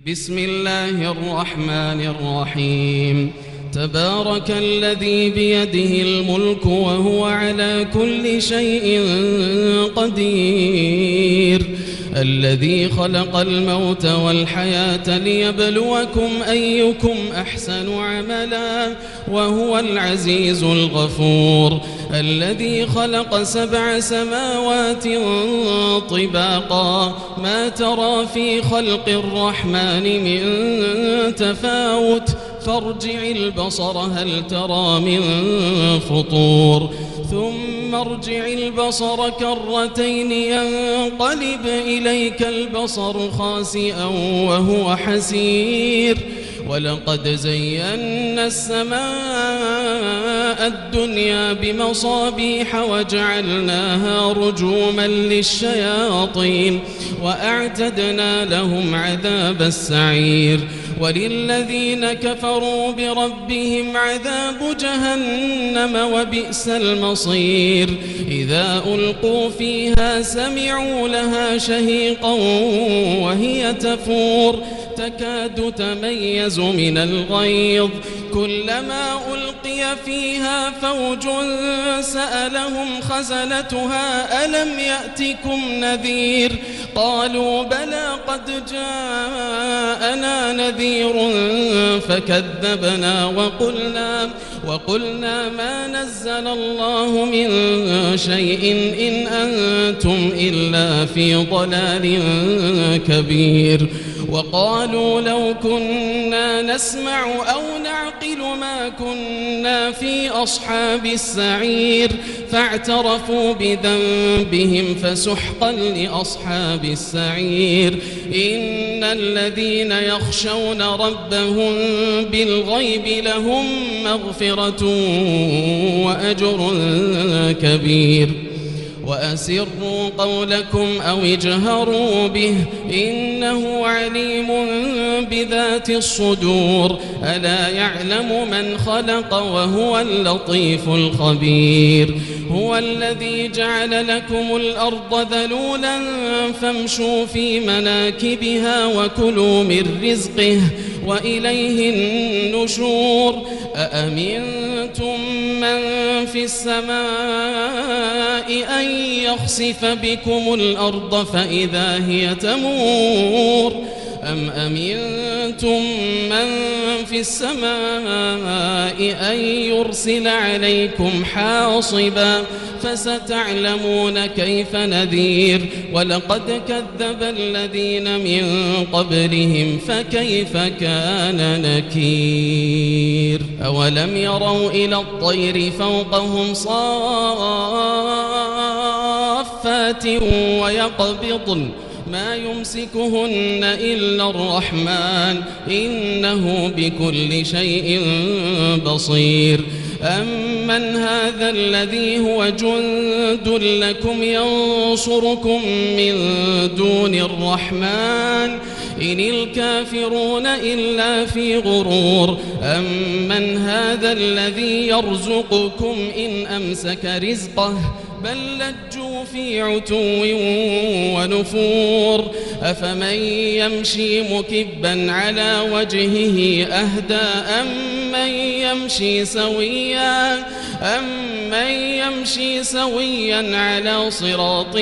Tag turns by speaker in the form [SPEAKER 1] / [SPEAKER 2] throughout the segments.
[SPEAKER 1] بسم الله الرحمن الرحيم. تبارك الذي بيده الملك وهو على كل شيء قدير، الذي خلق الموت والحياة ليبلوكم أيكم أحسن عملا وهو العزيز الغفور، الذي خلق 7 سماوات طباقا ما ترى في خلق الرحمن من تفاوت فارجع البصر هل ترى من فطور، ثم ارجع البصر كرتين ينقلب إليك البصر خاسئا وهو حسير، ولقد زينا السماء الدنيا بمصابيح وجعلناها رجوما للشياطين وأعتدنا لهم عذاب السعير، وللذين كفروا بربهم عذاب جهنم وبئس المصير. إذا ألقوا فيها سمعوا لها شهيقا وهي تفور تكاد تميز من الغيظ، كلما ألقي فيها فوج سألهم خزنتها ألم يأتكم نذير، قالوا بلى قد جاءنا نذير فكذبنا وقلنا ما نزل الله من شيء إن أنتم إلا في ضلال كبير، وقالوا لو كنا نسمع أو نعقل ما كنا في أصحاب السعير، فاعترفوا بذنبهم فسحقا لأصحاب السعير. إن الذين يخشون ربهم بالغيب لهم مغفرة وأجر كبير. وأسروا قولكم أو اجهروا به إنه عليم بذات الصدور، ألا يعلم من خلق وهو اللطيف الخبير. هو الذي جعل لكم الأرض ذلولا فامشوا في مناكبها وكلوا من رزقه وإليه النشور. أأمنتم من في السماء أن يخسف بكم الأرض فإذا هي تمور، أم أمنتم من في السماء أن يرسل عليكم حاصبا فستعلمون كيف نذير. ولقد كذب الذين من قبلهم فكيف كان نكير. أولم يروا إلى الطير فوقهم صافات ويقبضن ما يمسكهن إلا الرحمن إنه بكل شيء بصير. أمن هذا الذي هو جند لكم ينصركم من دون الرحمن إن الكافرون إلا في غرور. أمن هذا الذي يرزقكم إن أمسك رزقه بل لجوا في عتو ونفور. أفمن يمشي مكبا على وجهه أهدى أمن يمشي سويا على صراط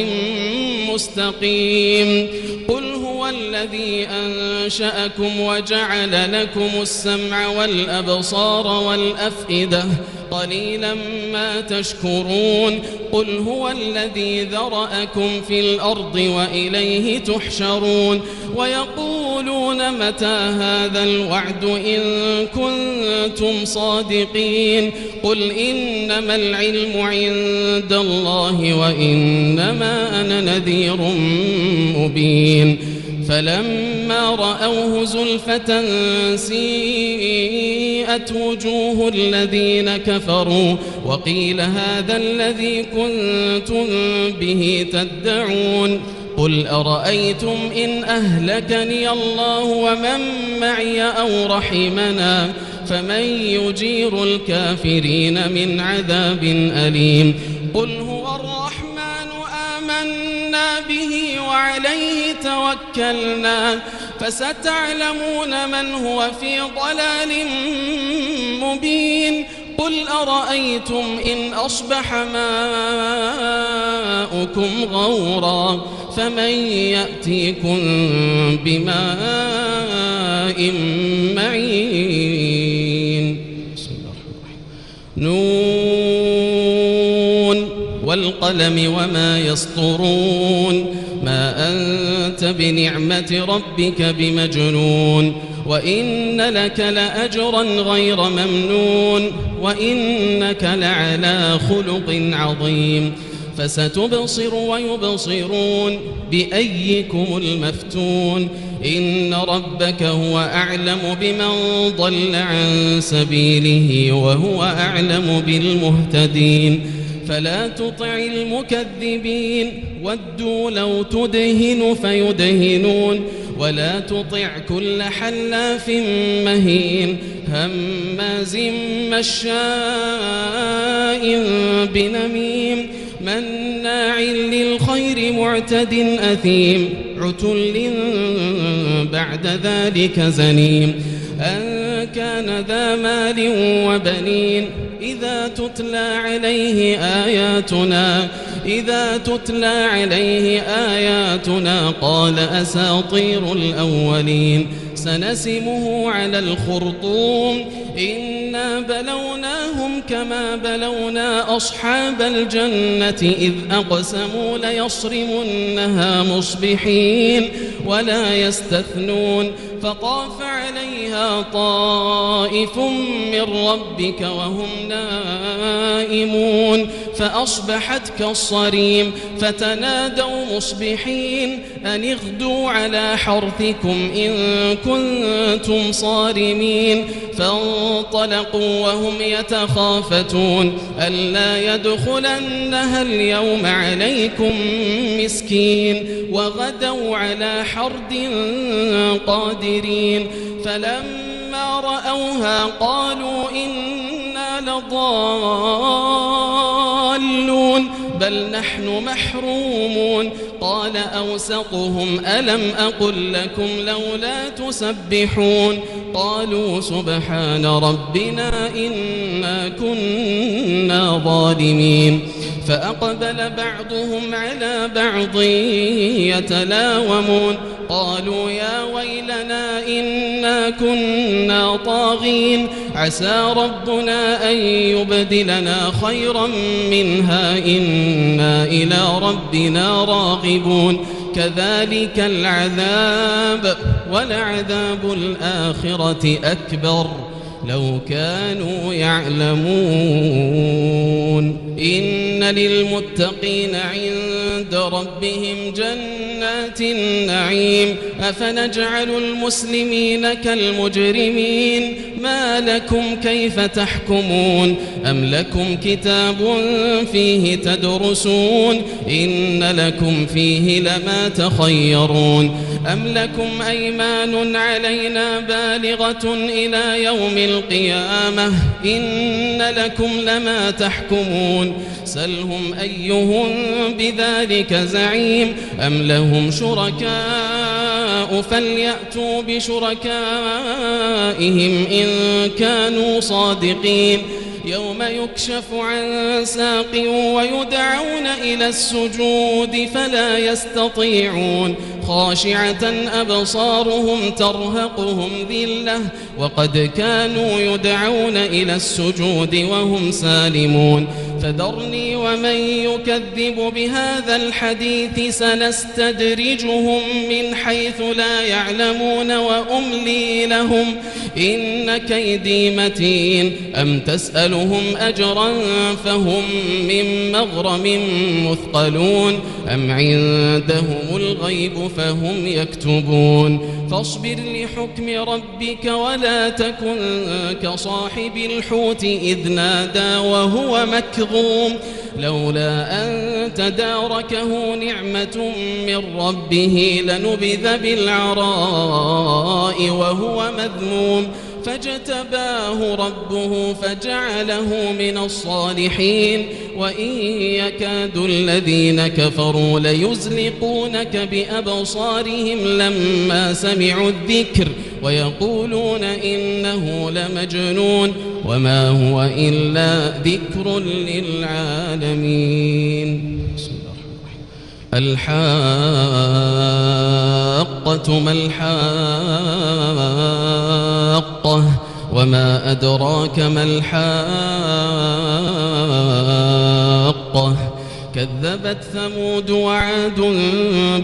[SPEAKER 1] مستقيم. قل هو الذي أنشأكم وجعل لكم السمع والأبصار والأفئدة قليلا ما تشكرون. قل هو الذي ذرأكم في الأرض وإليه تحشرون. ويقولون متى هذا الوعد إن كنتم صادقين. قل إنما العلم عند الله وإنما أنا نذير مبين. فلما رأوه زلفة سيئت وجوه الذين كفروا وقيل هذا الذي كنتم به تدعون. قل أرأيتم إن أهلكني الله ومن معي أو رحمنا فمن يجير الكافرين من عذاب أليم. قل هو الرحمن آمنا به وعليه توكلنا فستعلمون من هو في ضلال مبين قل أرأيتم إن أصبح ماؤكم غورا فمن يأتيكم بماء معين. بسم الله الرحمن الرحيم. نون والقلم وما يسطرون ما أنت بنعمة ربك بمجنون وإن لك لأجرا غير ممنون وإنك لعلى خلق عظيم فستبصر ويبصرون بأيكم المفتون إن ربك هو أعلم بمن ضل عن سبيله وهو أعلم بالمهتدين فلا تطع المكذبين ودوا لو تدهن فيدهنون ولا تطع كل حلاف مهين هماز مشاء بنميم مناع للخير معتد أثيم عتل بعد ذلك زنيم أن كان ذا مال وبنين إذا تتلى عليه آياتنا قال أساطير الأولين سنسمه على الخرطوم إنا بلوناهم كما بلونا أصحاب الجنة إذ أقسموا ليصرمنها مصبحين ولا يستثنون فطاف عليها طائف من ربك وهم نائمون فأصبحت كالصريم فتنادوا مصبحين أن اغدوا على حرثكم إن كنتم صارمين فانطلقوا وهم يتخافتون ألا يدخلنها اليوم عليكم مسكين وغدوا على حرد قادرين فلما رأوها قالوا إنا لضالون بل نحن محرومون قال أوسطهم ألم أقل لكم لولا تسبحون قالوا سبحان ربنا إنا كنا ظالمين فأقبل بعضهم على بعض يتلاومون قالوا يا ويلنا إنا كنا طاغين عسى ربنا أن يبدلنا خيرا منها إنا إلى ربنا راغبون كذلك العذاب ولعذاب الآخرة أكبر لو كانوا يعلمون إن للمتقين عند ربهم جنات النعيم أفنجعل المسلمين كالمجرمين ما لكم كيف تحكمون أم لكم كتاب فيه تدرسون إن لكم فيه لما تخيرون أم لكم أيمان علينا بالغة إلى يوم القيامة إن لكم لما تحكمون سلهم أيهم بذلك زعيم أم لهم شركاء فليأتوا بشركائهم إن كانوا صادقين يوم يكشف عن ساق ويدعون إلى السجود فلا يستطيعون خاشعة أبصارهم ترهقهم ذلة وقد كانوا يدعون إلى السجود وهم سالمون فذرني ومن يكذب بهذا الحديث سنستدرجهم من حيث لا يعلمون وأملي لهم إن كيدي متين أم تسألهم أجرا فهم من مغرم مثقلون أم عندهم الغيب فهم يكتبون فاصبر لحكم ربك ولا تكن كصاحب الحوت إذ نادى وهو مكظوم لولا أن تداركه نعمة من ربه لنبذ بالعراء وهو مذموم فاجتباه ربه فجعله من الصالحين وإن يكاد الذين كفروا ليزلقونك بأبصارهم لما سمعوا الذكر ويقولون إنه لمجنون وما هو إلا ذكر للعالمين. الحاقة ما الحاقة وما أدراك ما الحاقة كذبت ثمود وعاد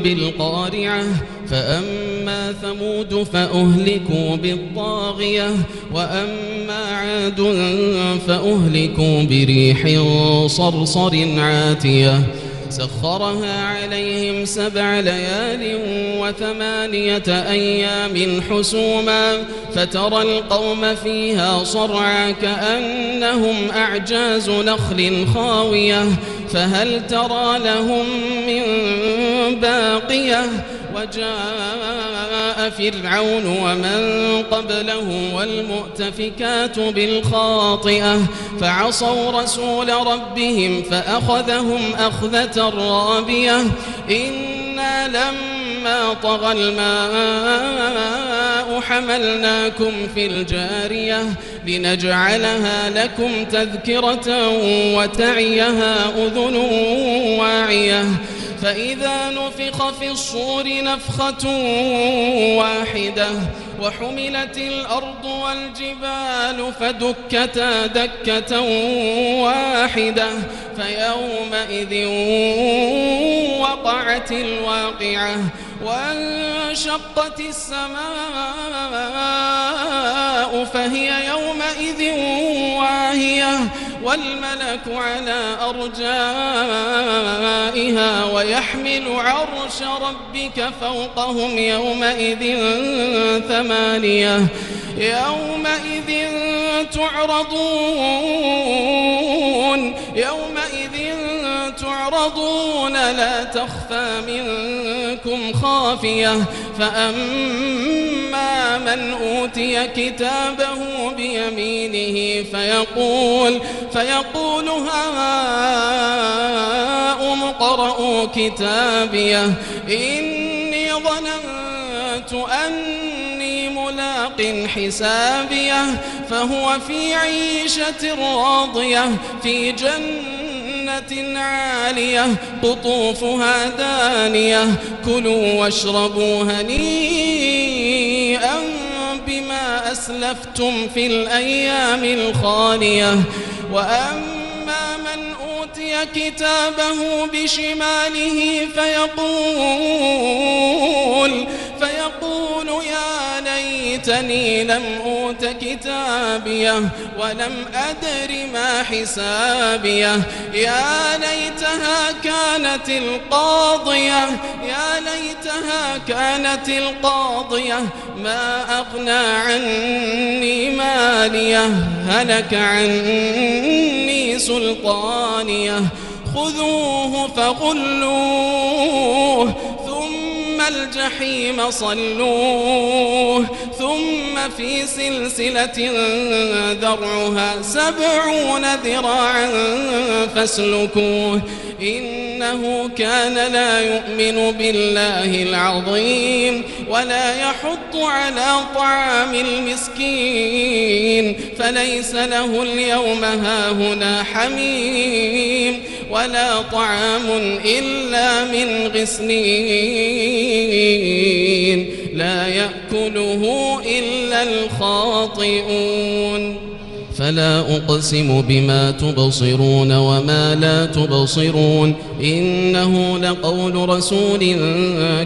[SPEAKER 1] بالقارعة فأما ثمود فأهلكوا بالطاغية وأما عاد فأهلكوا بريح صرصر عاتية سخرها عليهم 7 ليال و8 أيام حسوما فترى القوم فيها صرعى كأنهم أعجاز نخل خاوية فهل ترى لهم من باقية وجاء فرعون ومن قبله والمؤتفكات بالخاطئة فعصوا رسول ربهم فأخذهم أخذة رابية إنا لما طغى الماء حملناكم في الجارية لنجعلها لكم تذكرة وتعيها أذن واعية فإذا نفخ في الصور نفخة واحدة وحملت الأرض والجبال فدكتا دكة واحدة فيومئذ وقعت الواقعة وانشقت السماء فهي يومئذ واهية والملك على أرجائها ويحمل عرش ربك فوقهم يومئذ 8 يومئذ تعرضون لا تخفى منكم خافية فأما من أوتي كتابه بيمينه فيقول هاؤم اقرءوا كتابيه إني ظننت أني ملاق حسابيه فهو في عيشة راضية في جنة عالية قطوفها دانية كلوا واشربوا هنيئا بما أسلفتم في الأيام الخالية وأما من أوتي كتابه بشماله فيقول يا ليتني لم أوت كتابيه ولم أدر ما حسابيه يا ليتها كانت القاضية ما أغنى عني ماليه هلك عني سلطانيه خذوه فغلوه ثم الجحيم صلوه ثم في سلسلة ذرعها 70 ذراعا فاسلكوه إنه كان لا يؤمن بالله العظيم ولا يحض على طعام المسكين فليس له اليوم هاهنا حميم ولا طعام إلا من غسلين لا يأكله إلا الخاطئون فلا أقسم بما تبصرون وما لا تبصرون إنه لقول رسول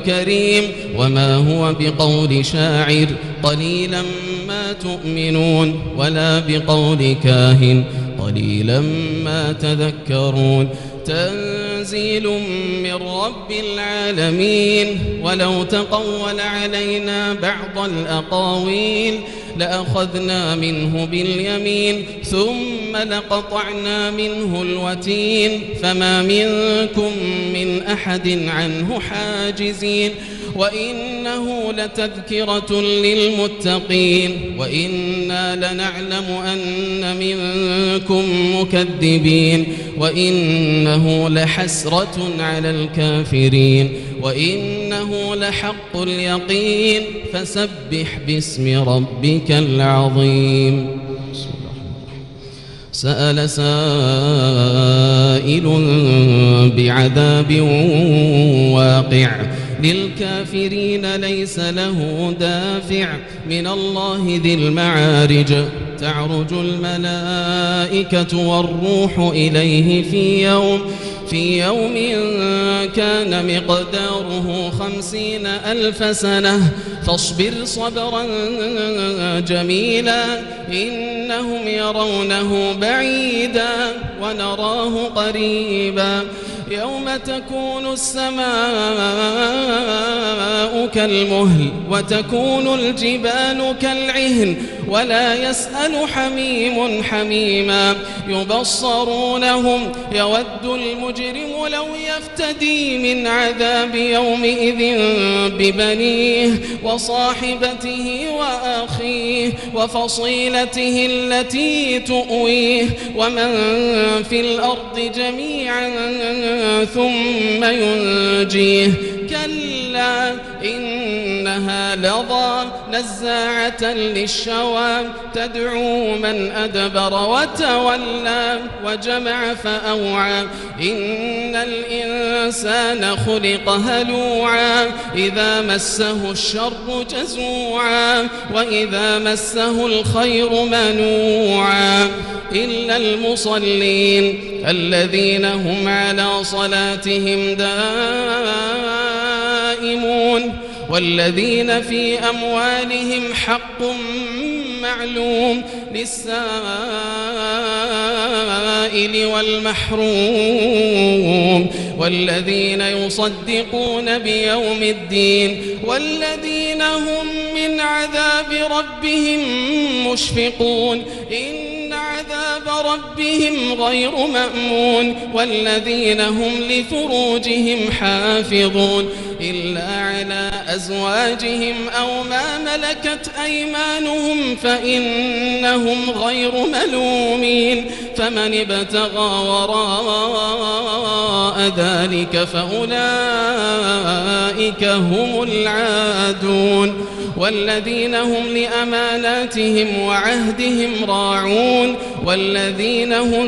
[SPEAKER 1] كريم وما هو بقول شاعر قليلا ما تؤمنون ولا بقول كاهن قليلا ما تذكرون تنزيل من رب العالمين ولو تقول علينا بعض الأقاويل لأخذنا منه باليمين ثم لقطعنا منه الوتين فما منكم من أحد عنه حاجزين وإنه لتذكرة للمتقين وإنا لنعلم أن منكم مكذبين وإنه لحسرة على الكافرين وإنه لحق اليقين فسبح باسم ربك العظيم. سأل سائل بعذاب واقع للكافرين ليس له دافع من الله ذي المعارج تعرج الملائكة والروح إليه في يوم كان مقداره 50,000 سنة فاصبر صبرا جميلا إنهم يرونه بعيدا ونراه قريبا يوم تكون السماء كالمهل وتكون الجبال كالعهن ولا يسأل حميم حميما يبصرونهم يود المجرم لو يفتدي من عذاب يومئذ ببنيه وصاحبته وأخيه وفصيلته التي تؤويه ومن في الأرض جميعا ثم ينجيه كلا إنها لظى نزاعة للشوى تدعو من أدبر وتولى وجمع فأوعى إن الإنسان خلق هلوعا إذا مسه الشر جزوعا وإذا مسه الخير منوعا إلا المصلين الذين هم على صلاتهم دائمون والذين في أموالهم حق معلوم للسائل والمحروم والذين يصدقون بيوم الدين والذين هم من عذاب ربهم مشفقون إن عذاب ربهم غير مأمون والذين هم لفروجهم حافظون إلا على أزواجهم أو ما ملكت أيمانهم فإنهم غير ملومين فمن ابتغى وراء ذلك فأولئك هم العادون والذين هم لأماناتهم وعهدهم راعون والذين هم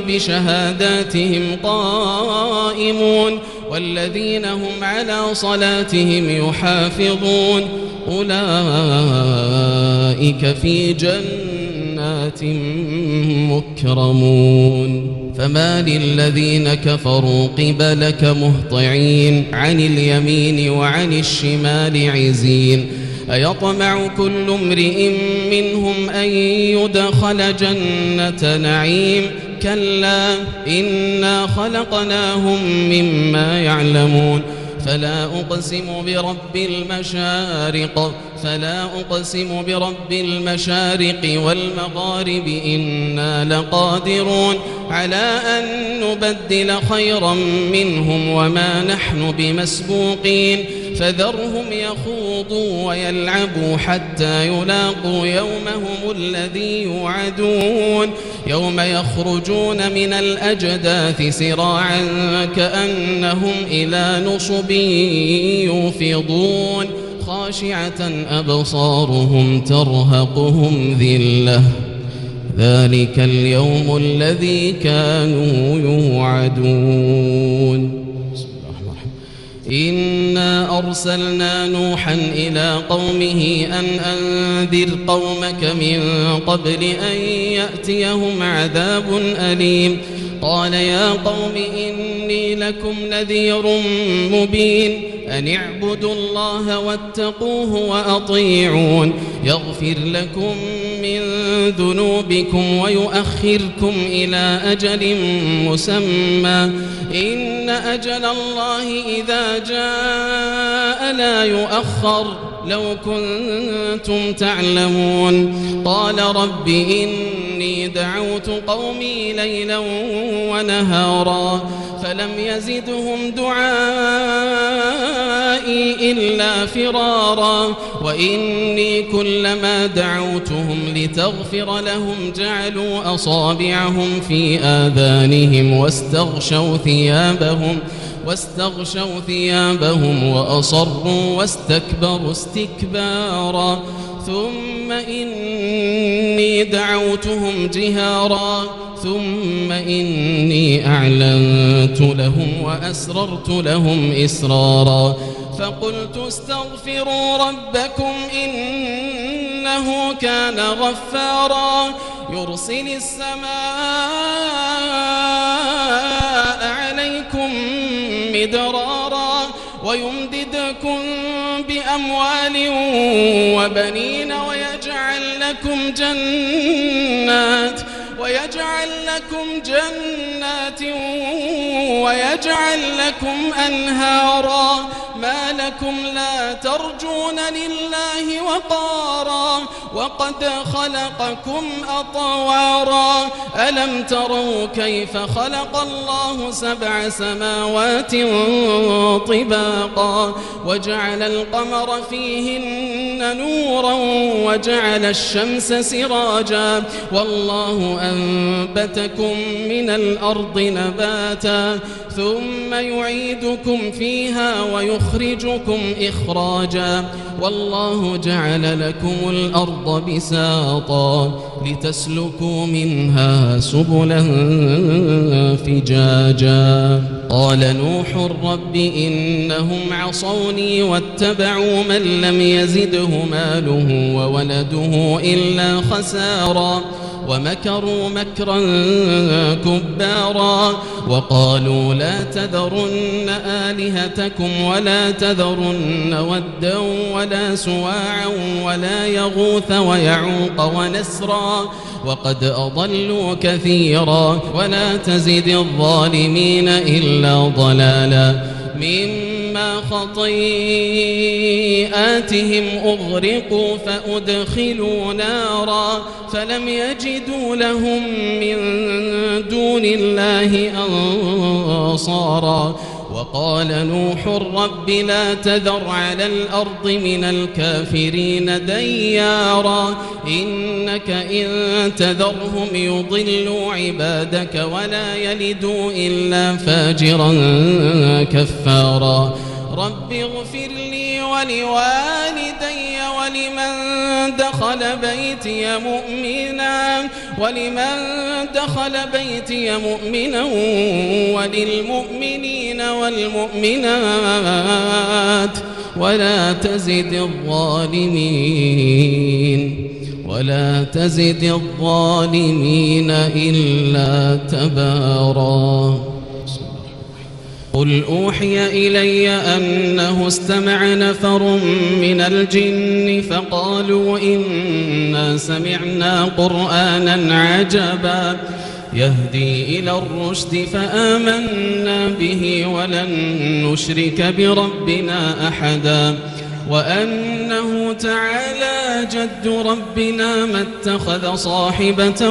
[SPEAKER 1] بشهاداتهم قائمون والذين هم على صلاتهم يحافظون أولئك في جنات مكرمون فما للذين كفروا قبلك مهطعين عن اليمين وعن الشمال عزين أيطمع كل امرئ منهم أن يدخل جنة نعيم كلا إنا خلقناهم مما يعلمون فلا أقسم برب المشارق والمغارب إنا لقادرون على أن نبدل خيرا منهم وما نحن بمسبوقين فذرهم يخوضوا ويلعبوا حتى يلاقوا يومهم الذي يوعدون يوم يخرجون من الأجداث سراعا كأنهم إلى نصب يوفضون خاشعة أبصارهم ترهقهم ذلة ذلك اليوم الذي كانوا يوعدون. إنا أرسلنا نوحا إلى قومه أن أنذر قومك من قبل أن يأتيهم عذاب أليم قال يا قوم إني لكم نذير مبين أن اعبدوا الله واتقوه وأطيعون يغفر لكم من ذنوبكم ويؤخركم إلى أجل مسمى إن أجل الله إذا جاء لا يؤخر لو كنتم تعلمون قال رب إني إني دعوت قومي ليلا ونهارا فلم يزدهم دعائي إلا فرارا وإني كلما دعوتهم لتغفر لهم جعلوا أصابعهم في آذانهم واستغشوا ثيابهم وأصروا واستكبروا استكبارا ثم إني دعوتهم جهارا ثم إني أعلنت لهم وأسررت لهم إسرارا فقلت استغفروا ربكم إنه كان غفارا يرسل السماء عليكم مدرارا ويمددكم بأموال وبنين ويجعل لكم أنهارا ما لكم لا ترجون لله وقارا وقد خلقكم أطوارا ألم تروا كيف خلق الله 7 سماوات طباقا وجعل القمر فيهن نورا وجعل الشمس سراجا والله أنبتكم من الأرض نباتا ثم يعيدكم فيها ويخرجكم إخراجا والله جعل لكم الأرض بساطا لتسلكوا منها سبلا فجاجا قال نوح رب إنهم عصوني واتبعوا من لم يزده ماله وولده إلا خسارا ومكروا مكرا كبارا وقالوا لا تذرن آلهتكم ولا تذرن ودا ولا سواعا ولا يغوث ويعوق ونسرا وقد أضلوا كثيرا ولا تزد الظالمين إلا ضلالا مما خطيئاتهم أغرقوا فأدخلوا نارا فلم يجدوا لهم من دون الله أنصارا وقال نوح رب لا تذر على الأرض من الكافرين ديارا إنك إن تذرهم يضلوا عبادك ولا يلدوا إلا فاجرا كفارا رب اغفر لي ولوالدي ولمن دخل بيتي مؤمنا وللمؤمنين والمؤمنات ولا تزد الظالمين إلا تبارا قل أوحي إلي أنه استمع نفر من الجن فقالوا إنا سمعنا قرآنا عجبا يهدي إلى الرشد فآمنا به ولن نشرك بربنا أحدا وأنه تعالى جد ربنا ما اتخذ صاحبة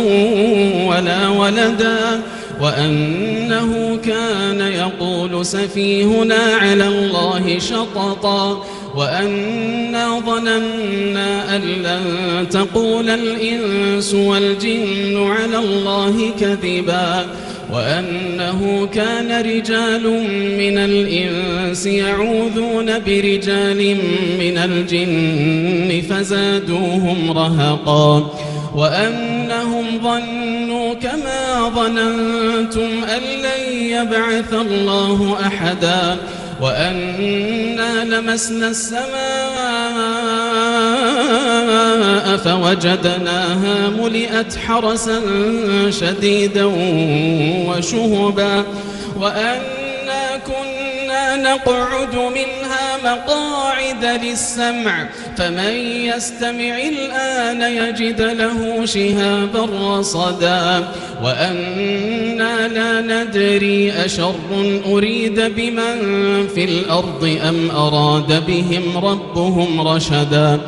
[SPEAKER 1] ولا ولدا وأنه كان يقول سفيهنا على الله شططا وأنا ظننا أن لن تقول الإنس والجن على الله كذبا وأنه كان رجال من الإنس يعوذون برجال من الجن فزادوهم رهقا وأنهم ظنوا كما ظننتم أن لن يبعث الله أحدا وأنا لمسنا السماء فوجدناها ملئت حرسا شديدا وشهبا وأنا كنا نقعد منها مقاعد للسمع فمن يستمع الآن يجد له شهابا رصدا وأنا لا ندري أشر أريد بمن في الأرض أم أراد بهم ربهم رشدا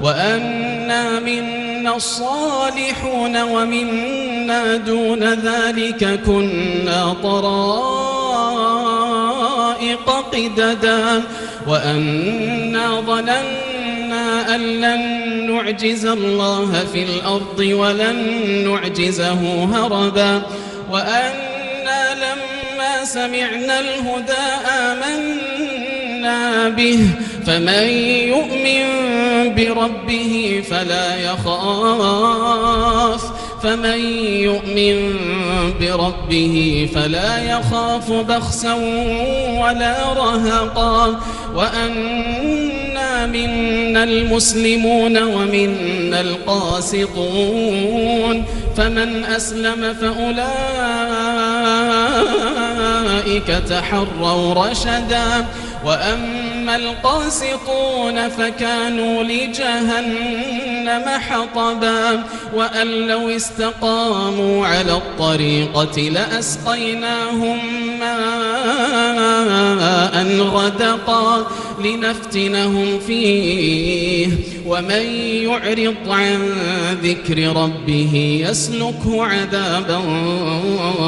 [SPEAKER 1] وأن وأنا منا الصالحون ومنا دون ذلك كنا طرائق قددا وأنا ظننا أن لن نعجز الله في الأرض ولن نعجزه هربا وأنا لما سمعنا الهدى آمنا به فمن يؤمن بربه فلا يخاف بخسا ولا رهقا وأنا منا المسلمون ومنا القاسطون فمن أسلم فأولئك تحروا رشدا وأما القاسطون فكانوا لجهنم حطبا وأن لو استقاموا على الطريقة لأسقيناهم ماء غدقا لنفتنهم فيه ومن يعرض عن ذكر ربه يسلكه عذابا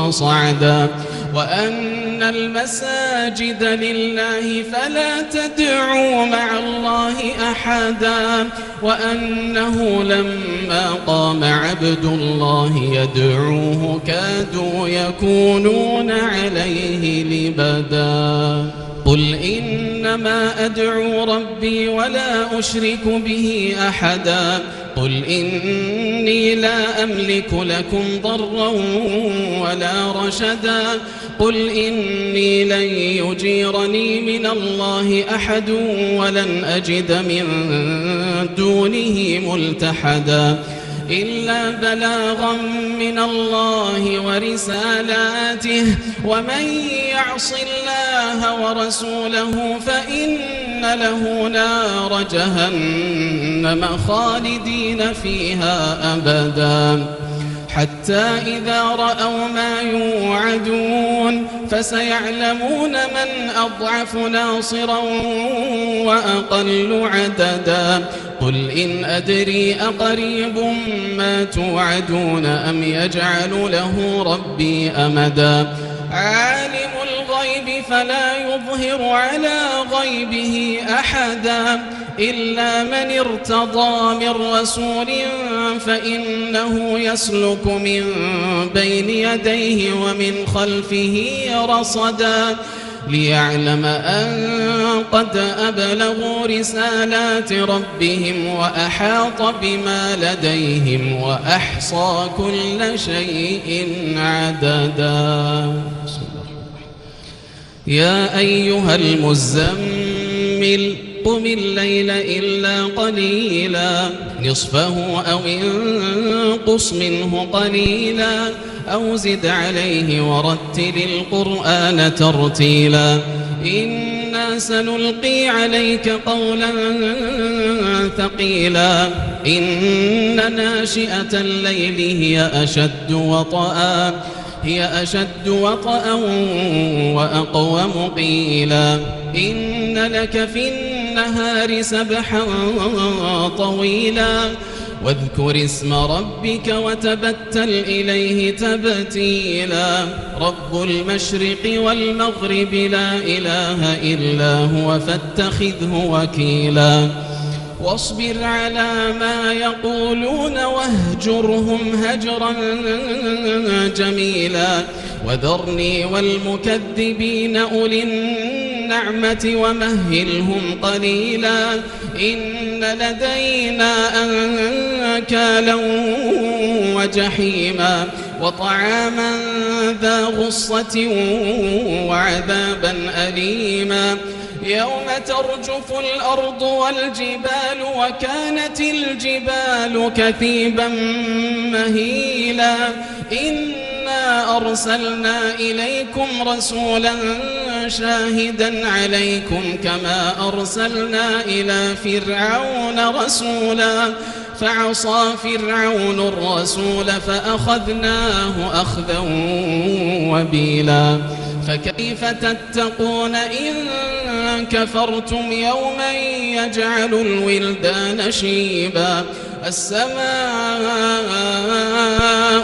[SPEAKER 1] صعدا وأن المساجد لله فلا تدعوا مع الله أحدا وأنه لما قام عبد الله يدعوه كادوا يكونون عليه لبدا قل إنما أدعو ربي ولا أشرك به أحدا قل إني لا أملك لكم ضرا ولا رشدا قل إني لن يجيرني من الله أحد ولن أجد من دونه ملتحدا إلا بلاغا من الله ورسالاته ومن يعص الله ورسوله فإن له نار جهنم خالدين فيها أبدا حتى إذا رأوا ما يوعدون فسيعلمون من أضعف ناصرا وأقل عددا قل إن أدري أقريب ما توعدون أم يجعل له ربي أمدا عالم الغيب فلا يظهر على غيبه أحدا إلا من ارتضى من رسول فإنه يسلك من بين يديه ومن خلفه رصدا ليعلم أن قد أبلغوا رسالات ربهم وأحاط بما لديهم وأحصى كل شيء عددا يا أيها المزمل قم الليل إلا قليلا نصفه أو انقص منه قليلا أو زد عليه ورتل القرآن ترتيلا إنا سنلقي عليك قولا ثقيلا إن ناشئة الليل هي أشد وطئا وأقوم قيلا إن لك في النهار سبحا طويلا واذكر اسم ربك وتبتل إليه تبتيلا رب المشرق والمغرب لا إله إلا هو فاتخذه وكيلا واصبر على ما يقولون واهجرهم هجرا جميلا وذرني والمكذبين أولي النعمة ومهلهم قليلا إن لدينا أنكالا وجحيما وطعاما ذا غصة وعذابا أليما يوم ترجف الأرض والجبال وكانت الجبال كثيبا مهيلا إنا أرسلنا إليكم رسولا شاهدا عليكم كما أرسلنا إلى فرعون رسولا فعصى فرعون الرسول فأخذناه أخذا وبيلا فكيف تتقون إن كفرتم يوما يجعل الولدان شيبا السماء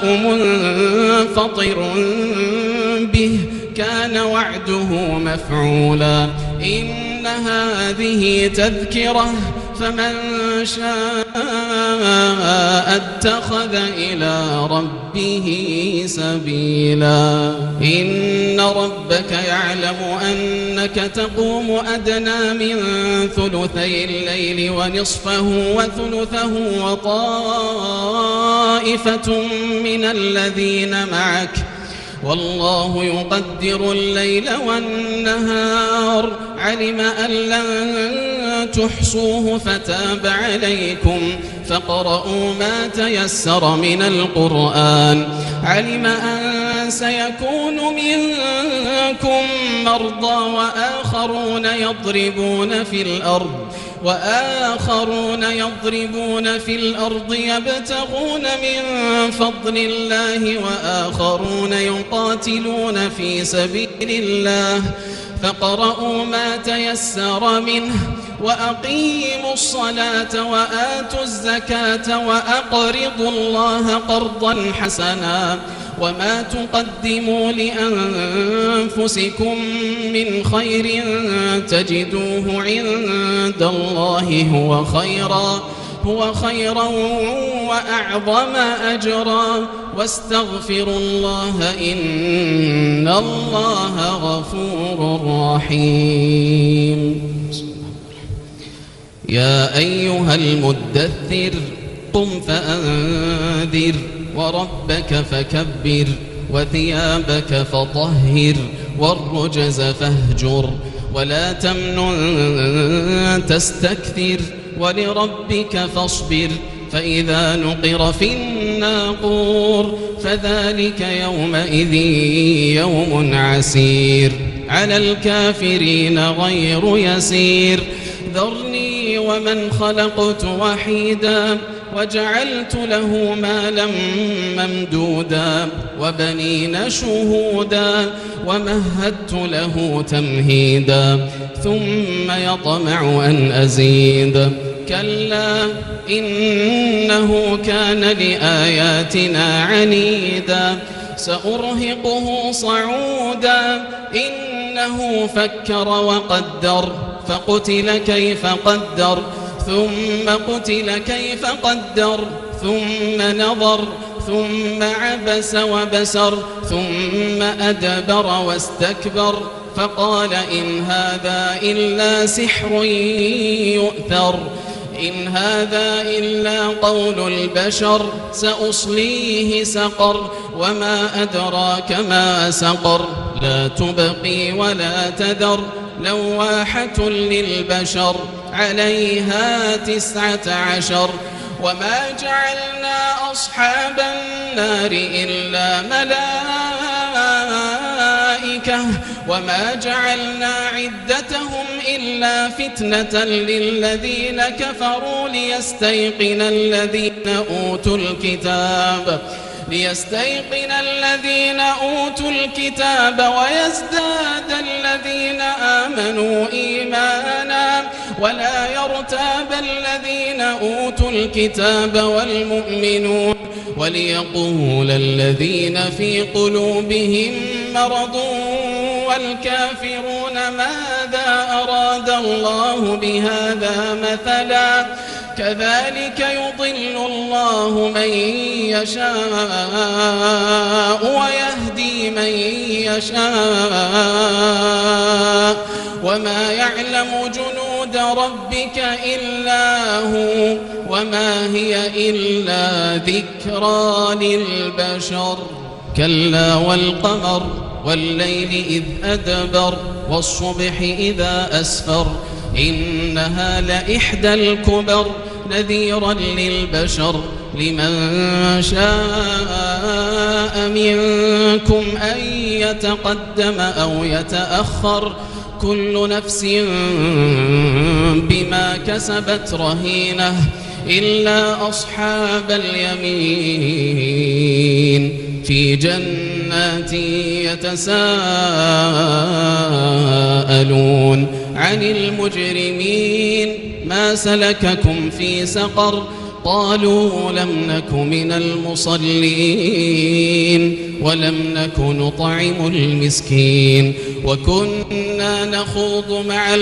[SPEAKER 1] منفطر به كان وعده مفعولا إن هذه تذكرة فمن شاء اتخذ إلى ربه سبيلا إن ربك يعلم أنك تقوم أدنى من ثلثي الليل ونصفه وثلثه وطائفة من الذين معك والله يقدر الليل والنهار علم أن لن تحصوه فتاب عليكم فاقرؤوا ما تيسر من القرآن علم أن سيكون منكم مرضى وآخرون يضربون في الأرض يبتغون من فضل الله وآخرون يقاتلون في سبيل الله فاقرؤوا ما تيسر منه وأقيموا الصلاة وآتوا الزكاة وأقرضوا الله قرضا حسنا وما تقدموا لأنفسكم من خير تجدوه عند الله هو خيرا وأعظم أجرا واستغفروا الله إن الله غفور رحيم يا أيها المدثر قم فأنذر وربك فكبر وثيابك فطهر والرجز فاهجر ولا تمنن تستكثر ولربك فاصبر فإذا نقر في الناقور فذلك يومئذ يوم عسير على الكافرين غير يسير ذرني ومن خلقت وحيدا وجعلت له مالا ممدودا وبنين شهودا ومهدت له تمهيدا ثم يطمع أن أزيد كلا إنه كان لآياتنا عنيدا سأرهقه صعودا إنه فكر وقدر فقتل كيف قدر ثم قتل كيف قدر ثم نظر ثم عبس وبسر ثم أدبر واستكبر فقال إن هذا إلا سحر يؤثر إن هذا إلا قول البشر سأصليه سقر وما أدراك ما سقر لا تبقي ولا تذر لواحة للبشر عليها 19 وما جعلنا أصحاب النار إلا ملائكة وما جعلنا عدتهم إلا فتنة للذين كفروا ليستيقن الذين أوتوا الكتاب ويزداد الذين آمنوا إيمانا ولا يرتاب الذين أوتوا الكتاب والمؤمنون وليقول الذين في قلوبهم مرض والكافرون ماذا أراد الله بهذا مثلا كذلك يضل الله من يشاء ويهدي من يشاء وما يعلم جنود ربك إلا هو وما هي إلا ذكرى للبشر كلا والقمر والليل إذ أدبر والصبح إذا أسفر إنها لإحدى الكبر نذيرا للبشر لمن شاء منكم أن يتقدم أو يتأخر كل نفس بما كسبت رهينة إلا أصحاب اليمين في جنات يتساءلون عن المجرمين ما سلككم في سقر قالوا لم نك من المصلين ولم نك نطعم المسكين وكنا نخوض مع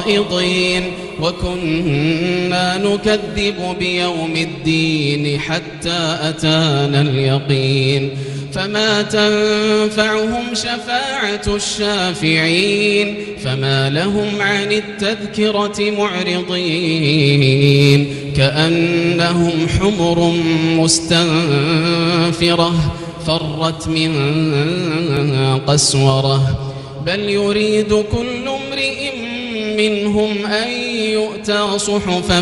[SPEAKER 1] الخائضين وكنا نكذب بيوم الدين حتى أتانا اليقين فما تنفعهم شفاعة الشافعين فما لهم عن التذكرة معرضين كأنهم حمر مستنفرة فرت من قسورة بل يريد كل امرئ منهم أن يؤتى صحفا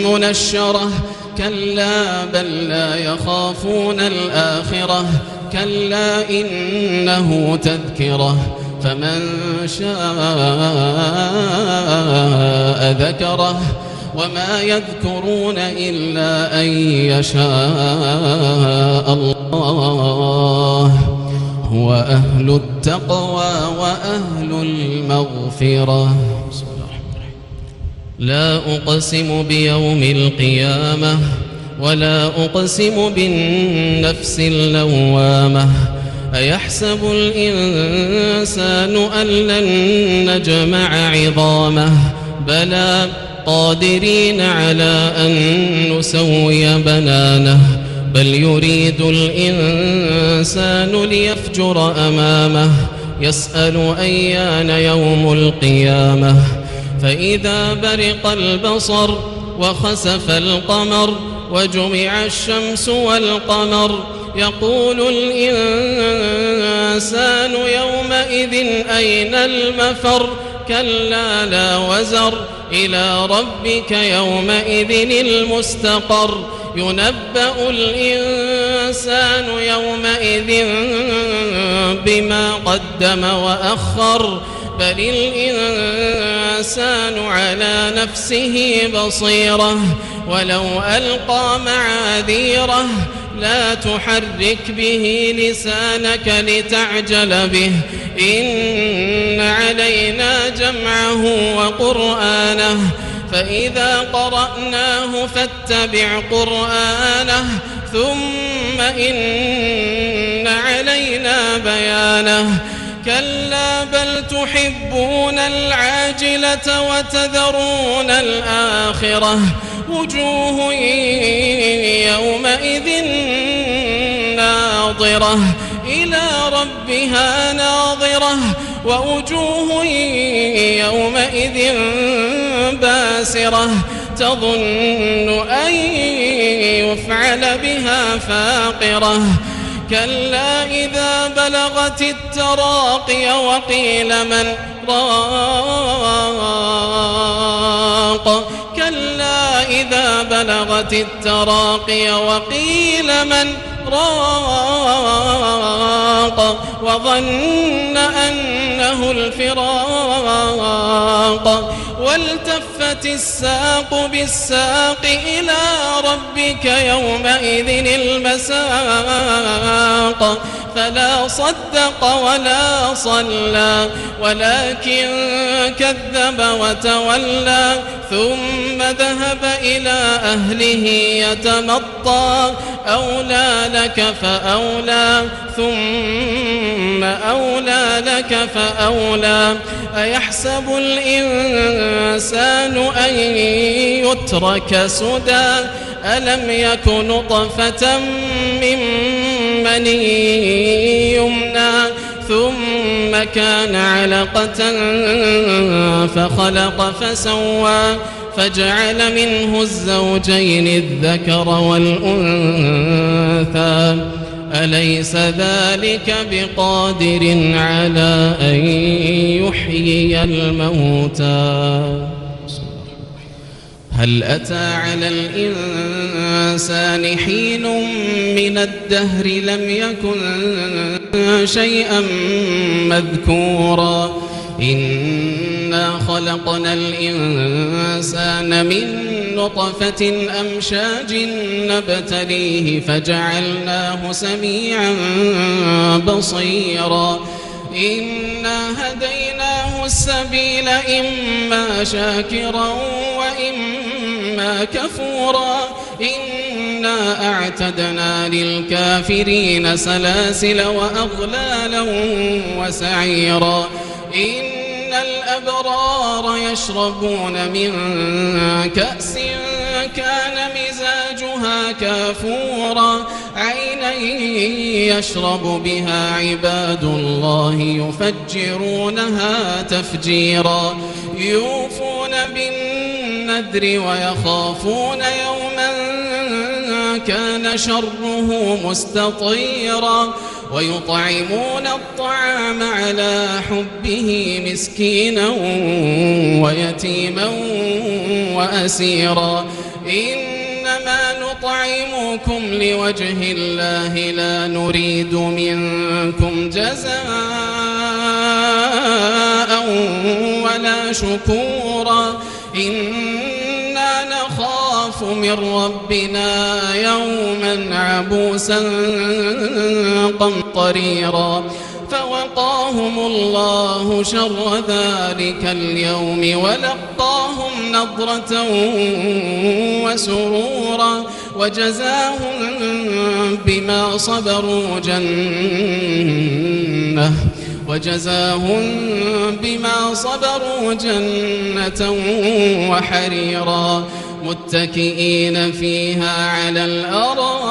[SPEAKER 1] منشرة كلا بل لا يخافون الآخرة كلا إنه تذكرة فمن شاء ذكره وما يذكرون إلا أن يشاء الله هو أهل التقوى وأهل المغفرة. لا أقسم بيوم القيامة ولا أقسم بالنفس اللوامة أيحسب الإنسان أن لن نجمع عظامه بلى قادرين على أن نسوي بنانه بل يريد الإنسان ليفجر أمامه يسأل أيان يوم القيامة فإذا برق البصر وخسف القمر وجمع الشمس والقمر يقول الإنسان يومئذ أين المفر كلا لا وزر إلى ربك يومئذ المستقر ينبأ الإنسان يومئذ بما قدم وأخر بل الإنسان على نفسه بصيرة ولو ألقى معاذيره لا تحرك به لسانك لتعجل به إن علينا جمعه وقرآنه فإذا قرأناه فاتبع قرآنه ثم إن علينا بيانه كلا بل تحبون العاجلة وتذرون الآخرة وجوه يومئذ ناظرة إلى ربها ناظرة ووجوه يومئذ باسرة تظن أن يفعل بها فاقرة كلا إذا بلغت التراقي وقيل من راق كلا إذا بلغت التراقي وقيل من راق وظن أنه الفراق والتفت الساق بالساق إلى ربك يومئذ المساق فلا صدق ولا صلى ولكن كذب وتولى ثم ذهب إلى أهله يتمطى أولى لك فأولى ثم أولى لك فأولى أيحسب الإنسان أن يترك سدى ألم يك نطفة من مني يمنى ثم كان علقة فخلق فسوى فجعل منه الزوجين الذكر والأنثى أليس ذلك بقادر على أن يحيي الموتى هل أتى على الإنسان حين من الدهر لم يكن شيئا مذكورا إنا خلقنا الإنسان من نطفة أمشاج نبتليه فجعلناه سميعا بصيرا إنا هديناه يهديه السبيل إما شاكرا وإما كفورا إنا أعتدنا للكافرين سلاسل وأغلالا وسعيرا إن الأبرار يشربون من كأس كان مزاجها كافورا عينا يشرب بها عباد الله يفجرونها تفجيرا يوفون بالنذر ويخافون يوما كان شره مستطيرا ويطعمون الطعام على حبه مسكينا ويتيما وأسيرا إنما نطعمكم لوجه الله لا نريد منكم جزاء ولا شكورا إنا نخاف من ربنا يوما عبوسا قمطريرا فوقاهم الله شر ذلك اليوم ولقاهم نضرة وسرورا وجزاهم بما صبروا جنة وحريرا متكئين فيها على الأرائك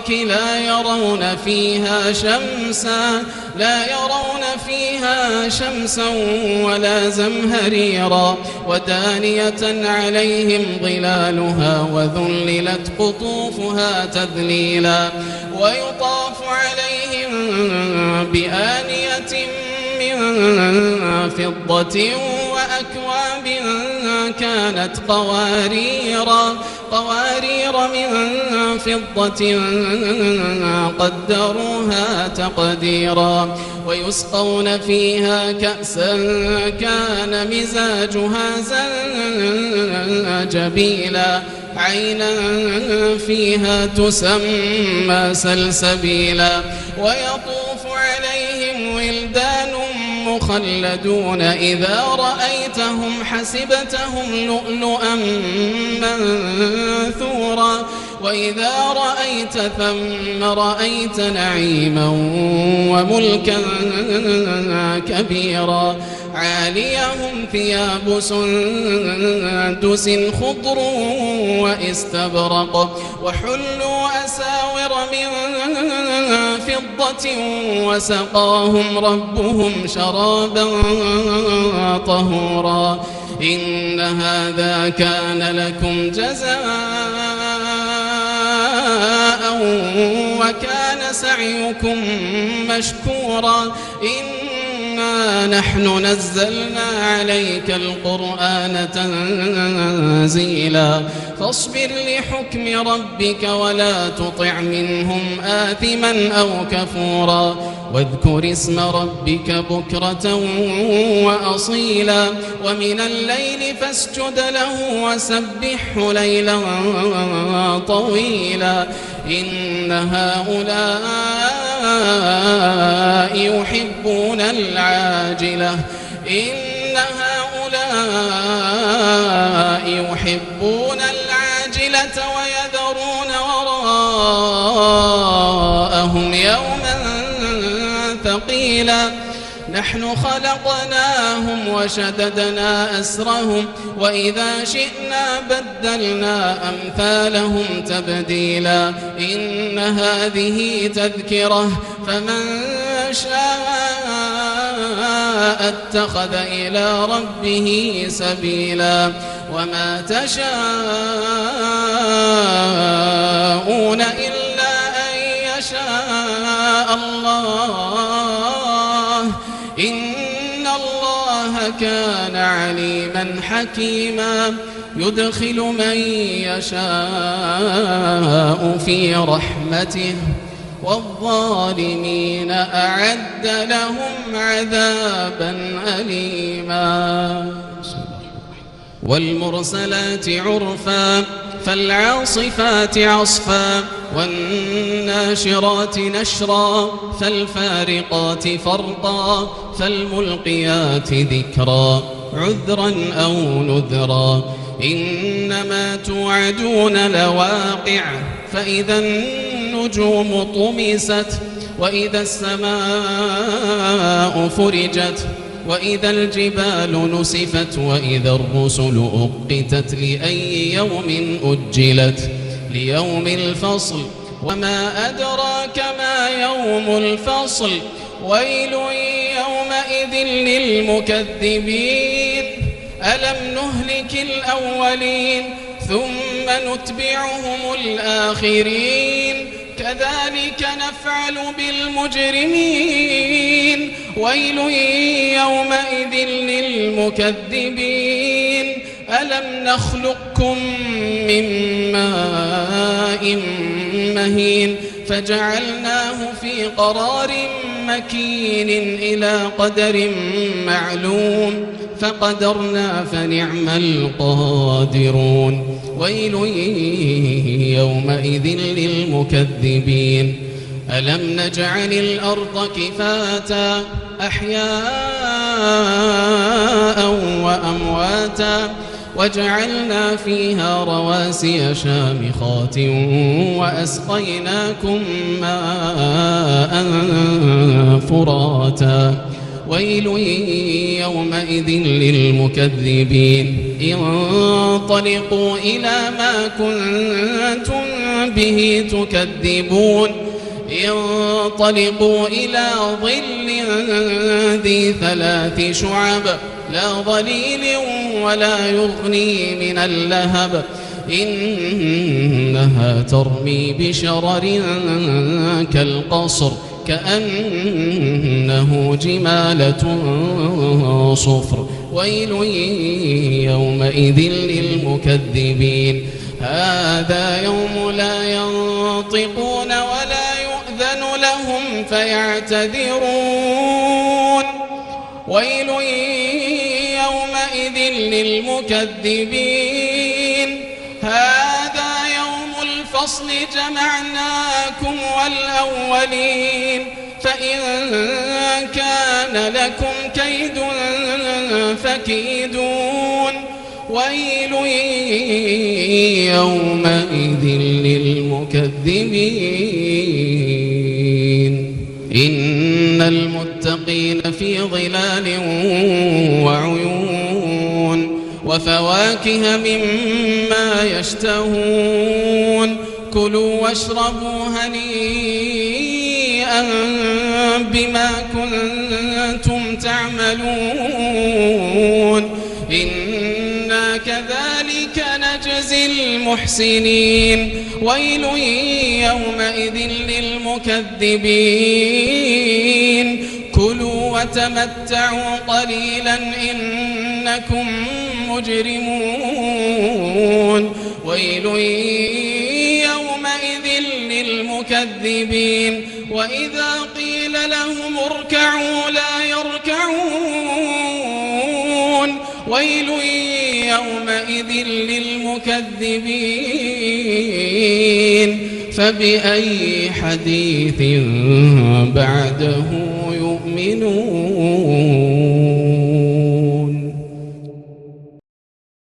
[SPEAKER 1] لا يرون فيها شمسا ولا زمهريرا ودانية عليهم ظلالها وذللت قطوفها تذليلا ويطاف عليهم بآنية من فضة وأكواب كانت قوارير من فضة قدروها تقديرا ويسقون فيها كأسا كان مزاجها زنجبيلا عينا فيها تسمى سلسبيلا ويطوف عليهم ولدان مخلدون إذا رأيتهم حسبتهم لؤلؤا منثورا وإذا رأيت ثم رأيت نعيما وملكا كبيرا عاليهم ثياب سندس خضر واستبرق وحلوا أساور من فضة وسقاهم ربهم شرابا طهورا إن هذا كان لكم جزاء وكان سعيكم مشكورا إنا نحن نزلنا عليك القرآن تنزيلا فاصبر لحكم ربك ولا تطع منهم آثما أو كفورا واذكر اسم ربك بكرة وأصيلا ومن الليل فاسجد له وسبحه ليلا طويلا إن هؤلاء يحبون العاجلة ويذرون وراءهم يوما ثقيلا نحن خلقناهم وشددنا أسرهم وإذا شئنا بدلنا أمثالهم تبديلا إن هذه تذكرة فمن شاء اتخذ إلى ربه سبيلا وما تشاءون إلا أن يشاء الله إن الله كان عليما حكيما يدخل من يشاء في رحمته والظالمين أعد لهم عذابا أليما والمرسلات عرفا فالعاصفات عصفا والناشرات نشرا فالفارقات فرقا فالملقيات ذكرا عذرا أو نذرا إنما توعدون لواقع فإذا النجوم طمست وإذا السماء فرجت وإذا الجبال نسفت وإذا الرسل أقتت لأي يوم أجلت ليوم الفصل وما أدراك ما يوم الفصل ويل يومئذ للمكذبين ألم نهلك الأولين ثم نتبعهم الآخرين كذلك نفعل بالمجرمين ويل يومئذ للمكذبين ألم نخلقكم من ماء مهين فجعلناه في قرار مكين إلى قدر معلوم فقدرنا فنعم القادرون ويل يومئذ للمكذبين ألم نجعل الأرض كفاتا أحياء وأمواتا وجعلنا فيها رواسي شامخات وأسقيناكم ماء فراتا ويل يومئذ للمكذبين انطلقوا إلى ما كنتم به تكذبون انطلقوا إلى ظل ذي 3 شعب لا ظليل ولا يغني من اللهب إنها ترمي بشرر كالقصر كأنه جمالة صفر ويل يومئذ للمكذبين هذا يوم لا ينطقون ولا يؤذن لهم فيعتذرون ويل يومئذ للمكذبين هذا يوم الفصل جمعناكم والأولين فإن كان لكم كيد فكيدون ويل يومئذ للمكذبين إن المتقين في ظلال وعيون وفواكه مما يشتهون كلوا واشربوا هنيئا بما كنتم تعملون إنا كذلك نجزي المحسنين ويل يومئذ للمكذبين كلوا وتمتعوا قليلا إنكم مجرمون ويل يومئذ للمكذبين وإذا قيل لهم اركعوا لا يركعون ويل يومئذ للمكذبين فبأي حديث بعده يؤمنون